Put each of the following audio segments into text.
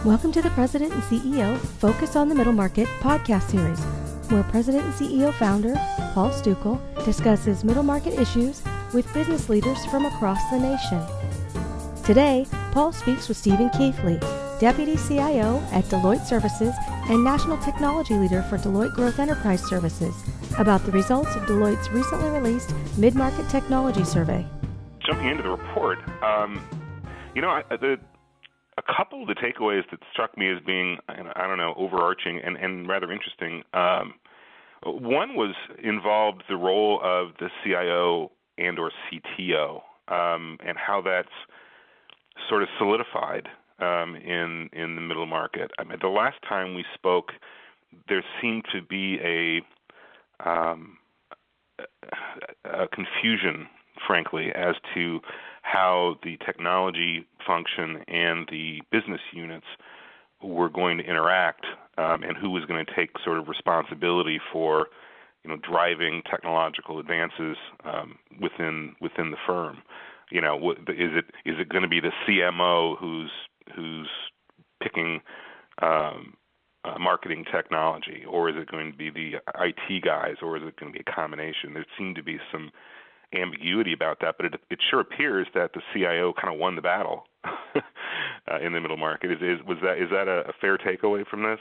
Welcome to the President and CEO Focus on the Middle Market podcast series, where President and CEO founder Paul Stukel discusses middle market issues with business leaders from across the nation. Today, Paul speaks with Stephen Keathley, Deputy CIO at Deloitte Services and National Technology Leader for Deloitte Growth Enterprise Services, about the results of Deloitte's recently released Mid-Market Technology Survey. Jumping into the report, a couple of the takeaways that struck me as being, overarching and rather interesting. One involved the role of the CIO and or CTO, and how that's sort of solidified in the middle market. I mean, the last time we spoke, there seemed to be a confusion, frankly, as to how the technology function and the business units were going to interact, and who was going to take sort of responsibility for, driving technological advances within the firm. Is it going to be the CMO who's picking marketing technology, or is it going to be the IT guys, or is it going to be a combination? There seemed to be some ambiguity about that, but it sure appears that the CIO kind of won the battle in the middle market. Is that a fair takeaway from this?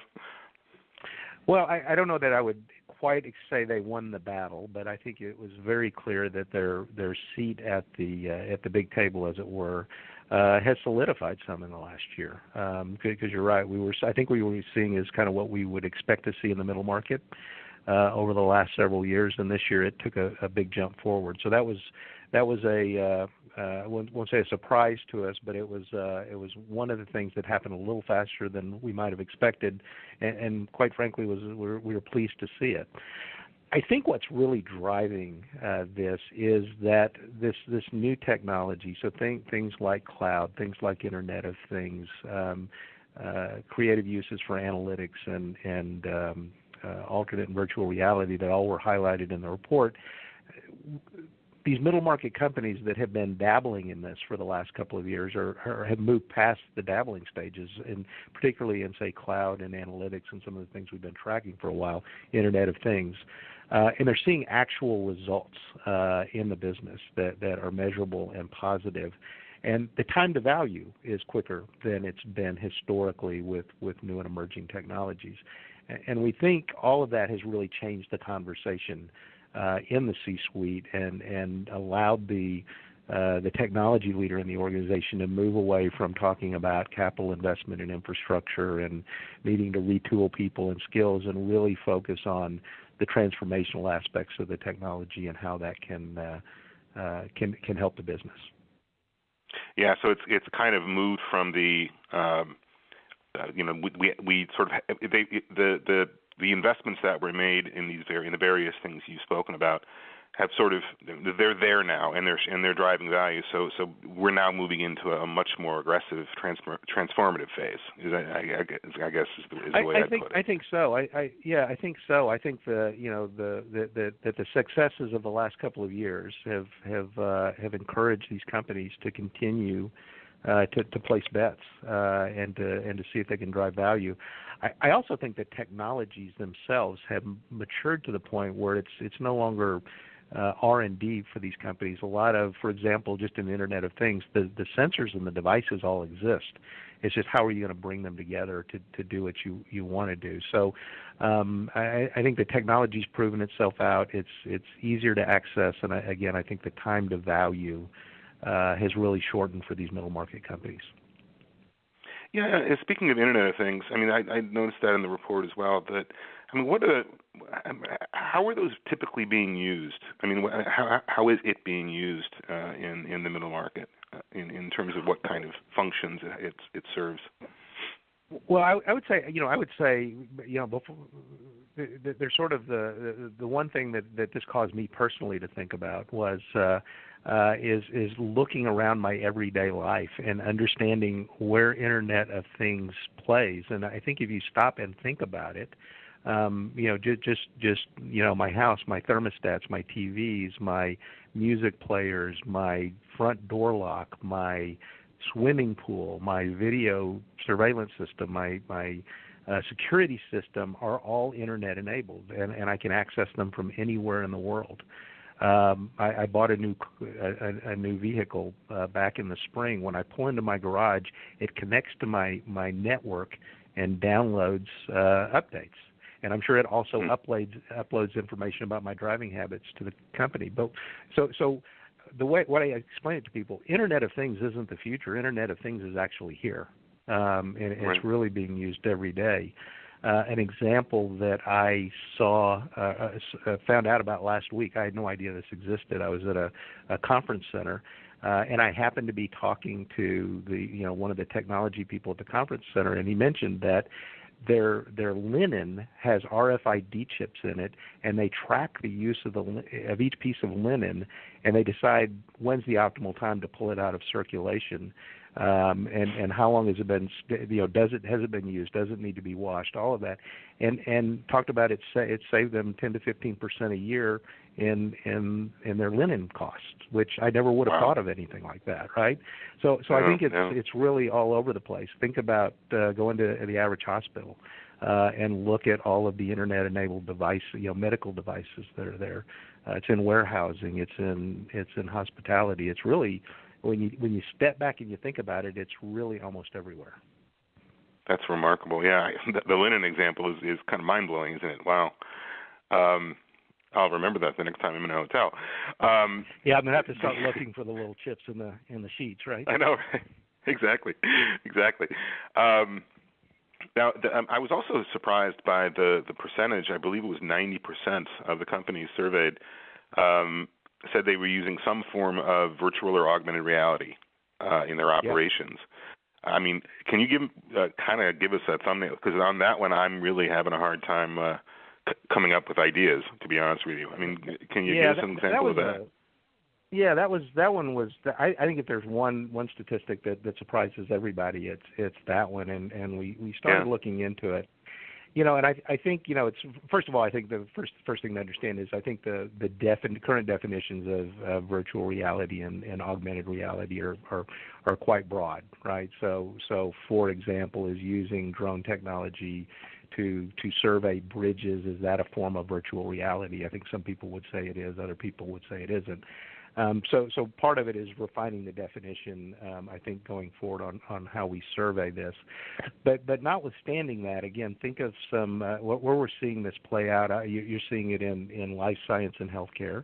Well, I don't know that I would quite say they won the battle, but I think it was very clear that their seat at the big table, as it were, has solidified some in the last year. Because you're right, I think we were seeing is kind of what we would expect to see in the middle market over the last several years, and this year it took a big jump forward. So that was I won't say a surprise to us, but it was one of the things that happened a little faster than we might have expected, and quite frankly, we were pleased to see it. I think what's really driving this is that this new technology, so things like cloud, things like Internet of Things, creative uses for analytics and alternate and virtual reality that all were highlighted in the report. These middle market companies that have been dabbling in this for the last couple of years or have moved past the dabbling stages, and particularly in, say, cloud and analytics and some of the things we've been tracking for a while, Internet of Things. And they're seeing actual results in the business that are measurable and positive. And the time to value is quicker than it's been historically with new and emerging technologies. And we think all of that has really changed the conversation in the C-suite and allowed the technology leader in the organization to move away from talking about capital investment in infrastructure and needing to retool people and skills and really focus on the transformational aspects of the technology and how that can help the business. Yeah, so it's kind of moved from the we sort of the investments that were made in the various things you've spoken about have sort of, they're there now, and they're driving value. So we're now moving into a much more aggressive transformative phase. I guess is the way I'd put it. I think so. I think so. I think the successes of the last couple of years have encouraged these companies to continue to place bets and to see if they can drive value. I also think that technologies themselves have matured to the point where it's no longer R&D for these companies. A lot of, for example, just in the Internet of Things, the sensors and the devices all exist. It's just how are you going to bring them together to do what you want to do. So I think the technology's proven itself out. It's easier to access, and I think the time to value has really shortened for these middle market companies. Yeah, speaking of Internet of Things, I mean, I noticed that in the report as well. That I mean, how are those typically being used? I mean, how is it being used in the middle market in terms of what kind of functions it serves? Well, I would say, before, there's sort of the one thing that this caused me personally to think about was is looking around my everyday life and understanding where Internet of Things plays. And I think if you stop and think about it, just my house, my thermostats, my TVs, my music players, my front door lock, my swimming pool, my video surveillance system, my security system are all internet enabled, and I can access them from anywhere in the world. I bought a new vehicle back in the spring. When I pull into my garage, it connects to my network and downloads updates. And I'm sure it also uploads information about my driving habits to the company. But so the way what I explain it to people, Internet of Things isn't the future. Internet of Things is actually here, and it's really being used every day. An example that I saw, found out about last week, I had no idea this existed. I was at a conference center, and I happened to be talking to one of the technology people at the conference center, and he mentioned that their linen has RFID chips in it, and they track the use of each piece of linen, and they decide when's the optimal time to pull it out of circulation. And how long has it been? Has it been used? Does it need to be washed? All of that, and talked about it saved them 10 to 15% a year in their linen costs, which I never would have thought of anything like that, right? So I think it's really all over the place. Think about going to the average hospital and look at all of the internet-enabled devices, medical devices that are there. It's in warehousing. It's in hospitality. It's really when you step back and you think about it, it's really almost everywhere. That's remarkable. Yeah, the linen example is kind of mind-blowing, isn't it? Wow. I'll remember that the next time I'm in a hotel. Yeah, I'm gonna have to start looking for the little chips in the sheets, right? I know, right? Exactly. Now, I was also surprised by the percentage. I believe it was 90% of the companies surveyed said they were using some form of virtual or augmented reality in their operations. Yep. I mean, can you give us a thumbnail? Because on that one, I'm really having a hard time coming up with ideas, to be honest with you. I mean, can you give us an example of that? That one was. I think if there's one statistic that surprises everybody, it's that one, and we started looking into it. And I think it's first of all, I think the first thing to understand is I think the current definitions of virtual reality and augmented reality are quite broad, right? So for example, is using drone technology to survey bridges. Is that a form of virtual reality? I think some people would say it is. Other people would say it isn't. So part of it is refining the definition, I think, going forward on how we survey this. But notwithstanding that, again, think of some where we're seeing this play out. You're seeing it in life science and healthcare,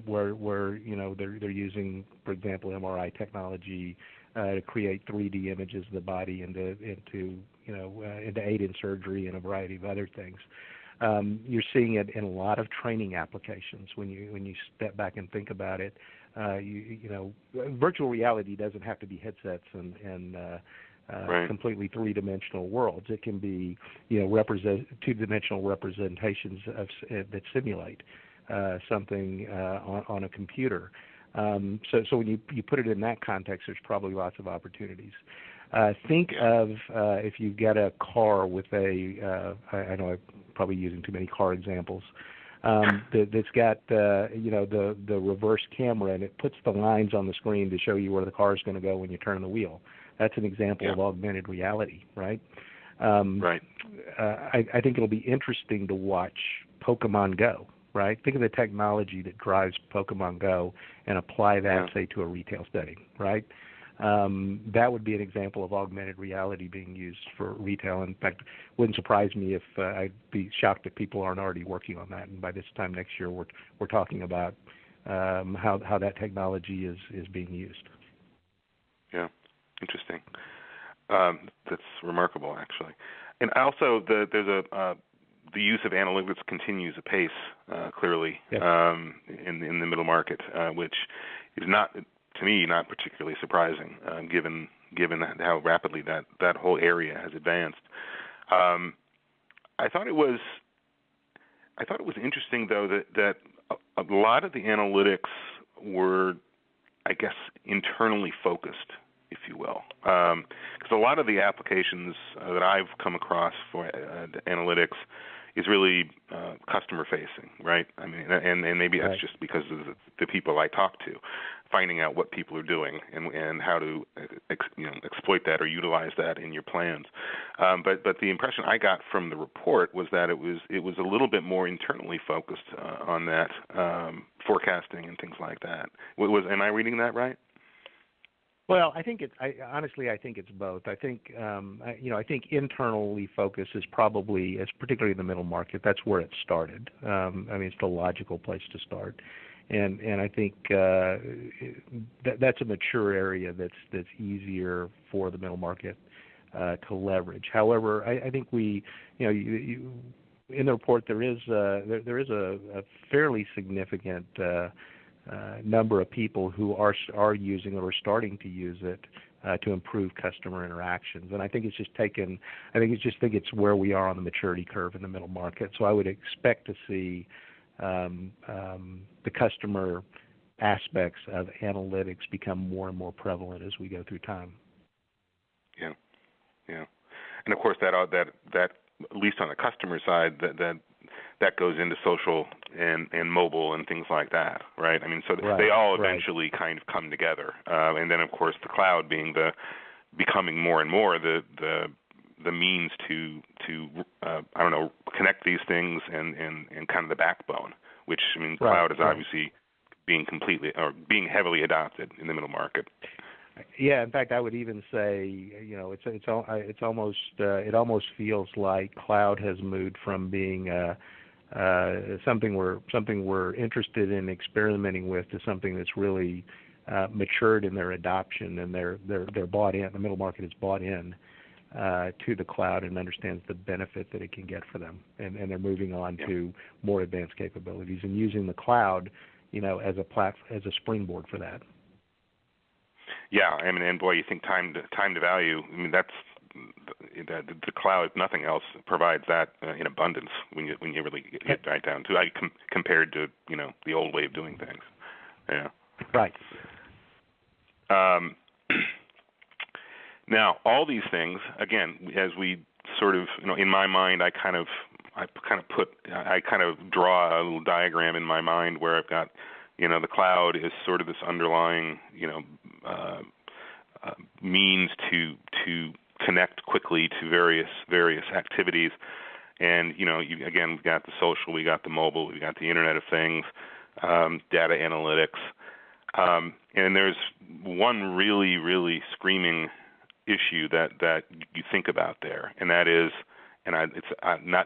where they're using, for example, MRI technology to create 3D images of the body and to aid in surgery and a variety of other things. You're seeing it in a lot of training applications. When you step back and think about it, virtual reality doesn't have to be headsets and completely three-dimensional worlds. It can be two-dimensional representations that simulate something on a computer. So when you put it in that context, there's probably lots of opportunities. Think of if you've got a car with I know I'm probably using too many car examples, that's got the reverse camera, and it puts the lines on the screen to show you where the car is going to go when you turn the wheel. That's an example of augmented reality, right? Right. I think it'll be interesting to watch Pokemon Go. Right? Think of the technology that drives Pokemon Go and apply that, say, to a retail setting, right? That would be an example of augmented reality being used for retail. In fact, wouldn't surprise me if I'd be shocked if people aren't already working on that. And by this time next year, we're talking about how that technology is being used. Yeah, interesting. That's remarkable, actually. And also, there's the use of analytics continues apace, clearly, in the middle market, which is not, to me, not particularly surprising, given how rapidly that whole area has advanced. I thought it was interesting, though, that a lot of the analytics were, I guess, internally focused, if you will, because a lot of the applications that I've come across for analytics is really customer facing, right? I mean, and maybe that's just because of the people I talk to. finding out what people are doing and how to exploit that or utilize that in your plans. But the impression I got from the report was that it was a little bit more internally focused on that forecasting and things like that. Am I reading that right? Well, I think honestly, I think it's both. I think I think internally focused is probably, particularly in the middle market, that's where it started. I mean, it's the logical place to start, and I think that's a mature area that's easier for the middle market to leverage. However, I think we, in the report there is a fairly significant number of people who are using or are starting to use it to improve customer interactions, and I think it's where we are on the maturity curve in the middle market. So I would expect to see the customer aspects of analytics become more and more prevalent as we go through time. Yeah, and of course that at least on the customer side that goes into social and mobile and things like that, right? I mean, so they all eventually kind of come together, and then of course the cloud becoming more and more the means to connect these things and kind of the backbone, which means cloud is obviously being heavily adopted in the middle market. Yeah, in fact, I would even say, it almost feels like cloud has moved from being something we're interested in experimenting with to something that's really matured in their adoption, and they're bought in. The middle market is bought in to the cloud and understands the benefit that it can get for them, and they're moving on to more advanced capabilities and using the cloud, as a springboard for that. Yeah, I mean, and boy, you think time to value. I mean, that's the cloud, if nothing else, provides that in abundance when you really get right down to it, compared to the old way of doing things. Yeah. Right. Now, all these things, again, as we sort of, in my mind, I kind of draw a little diagram in my mind where I've got, the cloud is sort of this underlying, means to connect quickly to various activities, and we've got the social, we got the mobile, we got the Internet of Things, data analytics, and there's one really, really screaming issue that you think about there, and that is, this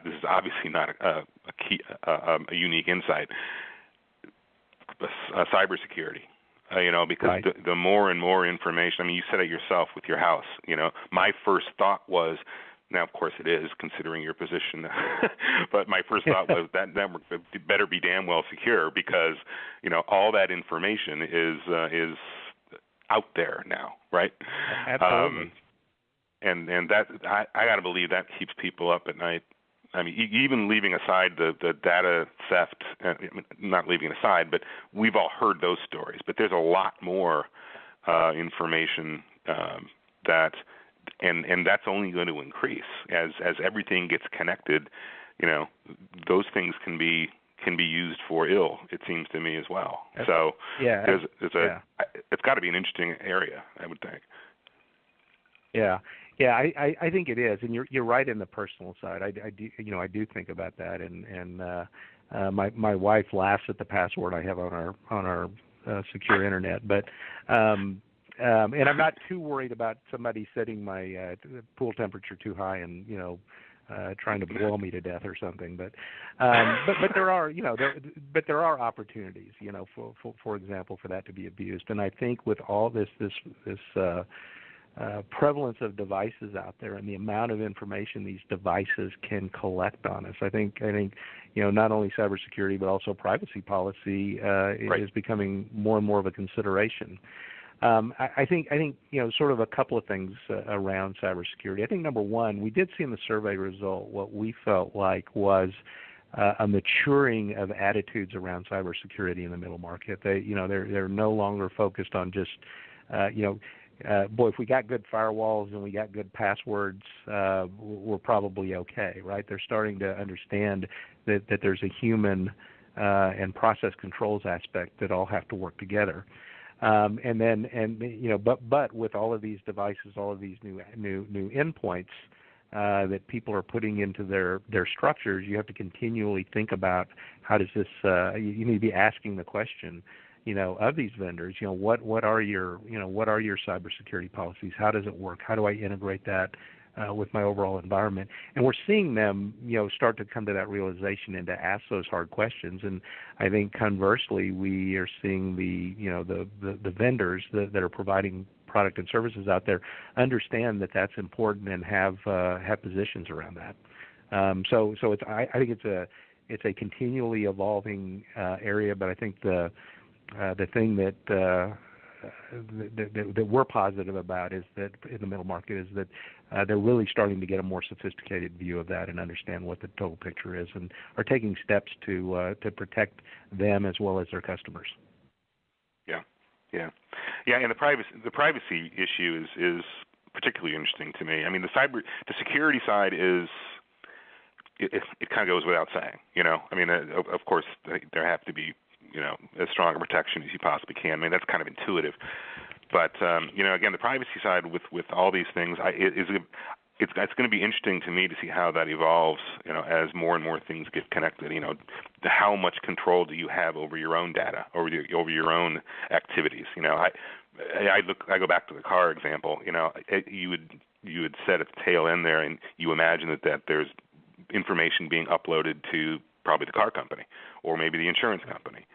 is obviously not a unique insight, cybersecurity. Because the more and more information, I mean, you said it yourself with your house, my first thought was, now of course it is, considering your position, but my first thought was that network better be damn well secure, because, all that information is out there now, right? Absolutely. And that, I got to believe that keeps people up at night. I mean, even leaving aside the data theft, not leaving it aside, but we've all heard those stories. But there's a lot more information that, and that's only going to increase as everything gets connected. Those things can be used for ill, it seems to me as well. So it's got to be an interesting area, I would think. Yeah. Yeah, I think it is, and you're right in the personal side. I do think about that, and my wife laughs at the password I have on our secure internet, but and I'm not too worried about somebody setting my pool temperature too high and trying to boil me to death or something. But there are opportunities, for example, for that to be abused, and I think with all this prevalence of devices out there and the amount of information these devices can collect on us, I think not only cybersecurity but also privacy policy is becoming more and more of a consideration. I think sort of a couple of things around cybersecurity. I think number one, we did see in the survey result what we felt like was a maturing of attitudes around cybersecurity in the middle market. They're no longer focused on just boy, if we got good firewalls and we got good passwords, we're probably okay, right? They're starting to understand that there's a human and process controls aspect that all have to work together. But with all of these devices, all of these new endpoints that people are putting into their structures, you have to continually think about how does this. You need to be asking the question, of these vendors. What are your cybersecurity policies? How does it work? How do I integrate that with my overall environment? And we're seeing them, start to come to that realization and to ask those hard questions. And I think conversely, we are seeing the vendors that are providing product and services out there understand that that's important and have positions around that. So I think it's a continually evolving area, but I think the thing that we're positive about is that in the middle market is that they're really starting to get a more sophisticated view of that and understand what the total picture is, and are taking steps to protect them as well as their customers. Yeah, and the privacy issue is particularly interesting to me. I mean, the security side is it kind of goes without saying. I mean, of course there have to be as strong a protection as you possibly can. I mean, that's kind of intuitive. But again, the privacy side with all these things, it's going to be interesting to me to see how that evolves. As more and more things get connected. How much control do you have over your own data, over your own activities? I go back to the car example. You had said at the tail end there, and you imagine that there's information being uploaded to probably the car company, or maybe the insurance company,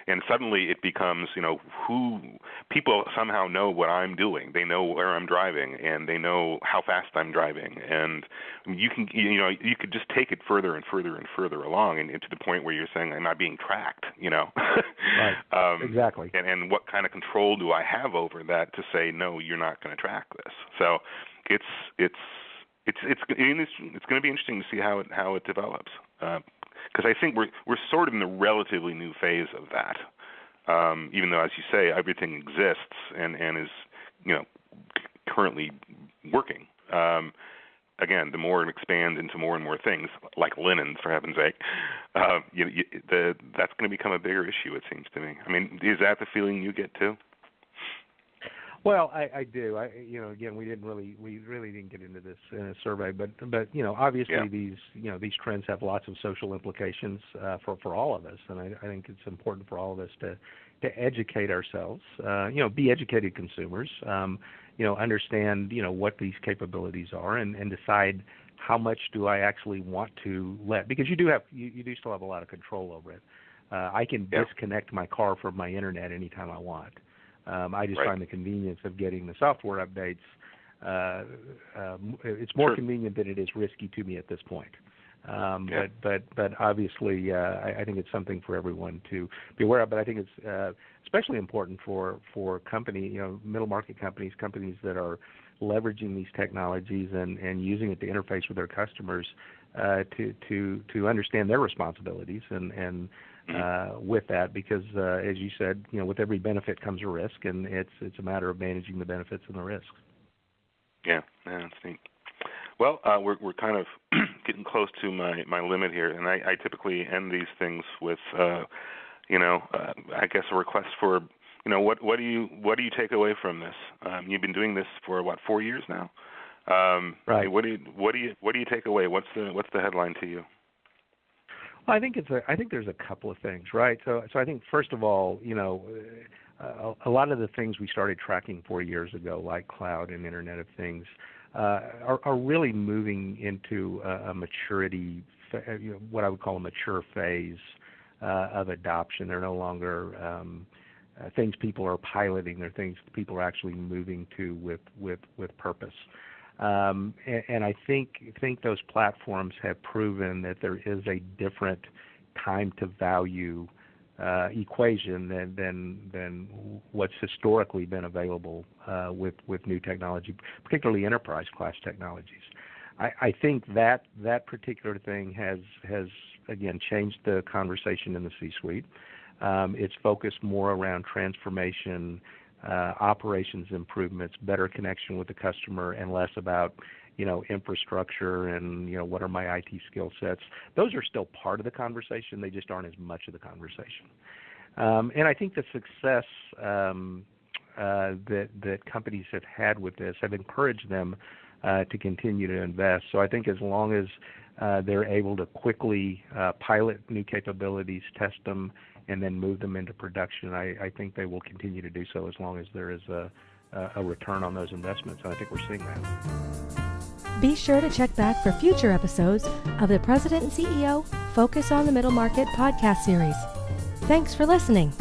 and suddenly it becomes, who people somehow know what I'm doing. They know where I'm driving, and they know how fast I'm driving, and you you could just take it further and further and further along, and to the point where you're saying, am I being tracked? Right. Exactly. And what kind of control do I have over that to say, no, you're not going to track this? So it's going to be interesting to see how it develops. Because I think we're sort of in the relatively new phase of that, even though, as you say, everything exists and is currently working. Again, the more it expands into more and more things, like linen, for heaven's sake, that's going to become a bigger issue. It seems to me. I mean, is that the feeling you get too? Well, I do. Again, we really didn't get into this in a survey, but obviously these trends have lots of social implications for all of us, and I think it's important for all of us to educate ourselves. Be educated consumers. Understand what these capabilities are, and decide how much do I actually want to let, because you do still have a lot of control over it. I can disconnect my car from my internet anytime I want. I just find the convenience of getting the software updates. It's more convenient than it is risky to me at this point. But obviously, I think it's something for everyone to be aware of. But I think it's especially important for middle market companies that are leveraging these technologies and using it to interface with their customers to understand their responsibilities and with that, because as you said, with every benefit comes a risk, and it's a matter of managing the benefits and the risks. Yeah, that's neat. Well, we're kind of getting close to my limit here, and I typically end these things with I guess a request for what do you take away from this? You've been doing this for 4 years now. Right. What do you take away? What's the headline to you? Well, I think there's a couple of things, right? So I think first of all, a lot of the things we started tracking 4 years ago, like cloud and Internet of Things, are really moving into a maturity, what I would call a mature phase of adoption. They're no longer things people are piloting; they're things people are actually moving to with purpose. And I think those platforms have proven that there is a different time to value equation than what's historically been available with new technology, particularly enterprise class technologies. I think that particular thing has again changed the conversation in the C-suite. It's focused more around transformation, operations improvements, better connection with the customer, and less about infrastructure and what are my IT skill sets. Those are still part of the conversation. They just aren't as much of the conversation. And I think the success that companies have had with this have encouraged them to continue to invest. So I think as long as they're able to quickly pilot new capabilities, test them, and then move them into production, I think they will continue to do so as long as there is a return on those investments. And I think we're seeing that. Be sure to check back for future episodes of the President and CEO Focus on the Middle Market podcast series. Thanks for listening.